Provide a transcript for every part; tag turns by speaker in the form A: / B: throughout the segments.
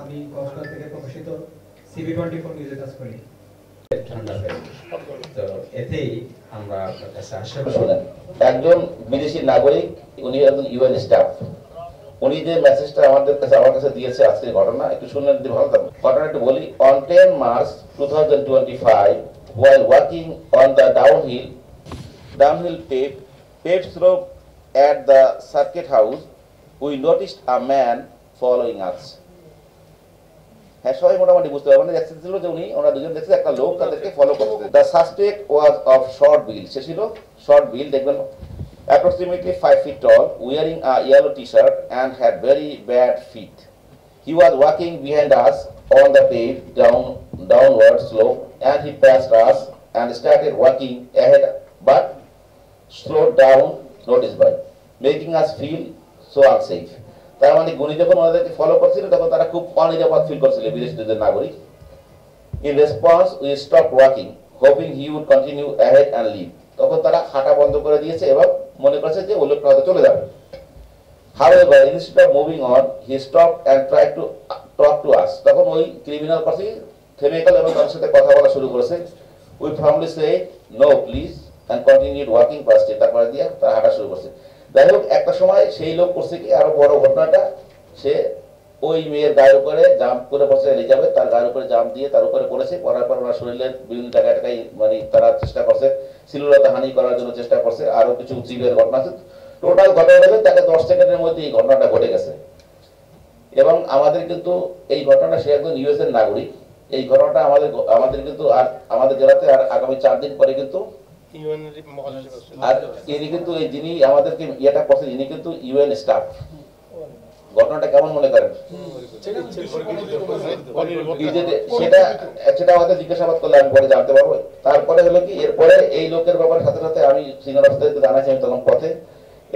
A: আমি কক্সবাজার থেকে প্রকাশিত CV24 নিউজে কাজ করি। তো এতেই আমরা
B: একজন বিদেশি নাগরিক, উনি একজন ইউএন স্টাফ, উনি যে মেসেজটা আমার কাছে দিয়েছে আজকের ঘটনা একটু শুনলে যদি ভালো থাকবে। ঘটনা একটু বলি। On 10 March 2025, while walking on the downhill paved slope at the circuit house, we noticed a man following us. হ্যাঁ, সবাই মোটামুটি বুঝতে পারবেন দেখতে ছিল যে ওরা দুজন দেখছে একটা লোক তাদেরকে ফলো করছে। The suspect was of short build, সে ছিল শর্ট বিল, দেখবেন approximately 5 feet tall, wearing a yellow t-shirt and had very bad feet. He was walking behind us on the paved downward slope, and he passed us and started walking ahead but slowed down noticeably, making us feel so unsafe. তার মানে গুনি যখন ওনাদেরকে follow করছিল তখন তারা খুব অনিরাপদ feel করছিল, বিদেশিদের নাগরিক। In response, we stopped walking, hoping he would continue ahead and leave. তখন তারা হাঁটা বন্ধ করে দিয়েছে এবং মনে করছে যে ওই লোকটা হয়তো চলে যাবে। However, instead of moving on, he stopped and tried to talk to us. তখন ওই ক্রিমিনাল পার্সন থেমে গেল এবং তার সাথে কথা বলা শুরু করেছে। We firmly said, "No, please," and continued walking past him. তারপরে দিয়ে তারা হাঁটা শুরু করছে। যাই হোক, একটা সময় সেই লোক করছে কি, আরো বড় ঘটনাটা, সে ওই মেয়ের গায়ের উপরে জাম্প করে পড়ছে, এলিজাবেথ তার গায়ের উপরে জাম্প দিয়ে তার উপরে পড়েছে। পড়ার পর ওনার শরীরের বিভিন্ন জায়গায় মানে তারা চেষ্টা করছে, শ্লীলতা হানি করার জন্য চেষ্টা করছে, আরো কিছু জীবের ঘটনা আছে। টোটাল ঘটনা হলে তাকে 10 সেকেন্ডের মধ্যে এই ঘটনাটা ঘটে গেছে। এবং আমাদের কিন্তু এই ঘটনাটা, সে একজন ইউএস এর নাগরিক, এই ঘটনাটা আমাদের কিন্তু আর আমাদের জেলাতে আর আগামী 4 দিন পরে কিন্তু আর ইনি কিন্তু এই যিনি আমাদেরকে ইয়েটা করছেন ইনি কিন্তু ইউএন স্টাফ। ঘটনাটা কেমন মনে করেন? সেটা আমাদের জিজ্ঞাসাবাদ করলে আমি পরে জানতে পারবো। তারপরে হলো কি, এরপরে এই লোকের ব্যাপারে সাথে সাথে আমি সিনিয়র অফিসারকে জানাচ্ছি, আমি তখন পথে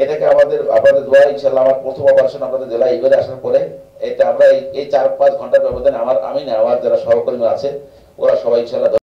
B: এটাকে আপনাদের দোয়া ইনশাল্লাহ আমার প্রথম অপারেশন আপনাদের জেলায় এবারে আসার পরে এটা আমরা এই 4-5 ঘন্টার ব্যবধানে আমার যারা সহকর্মী আছে ওরা সবাই ইনশাল্লাহ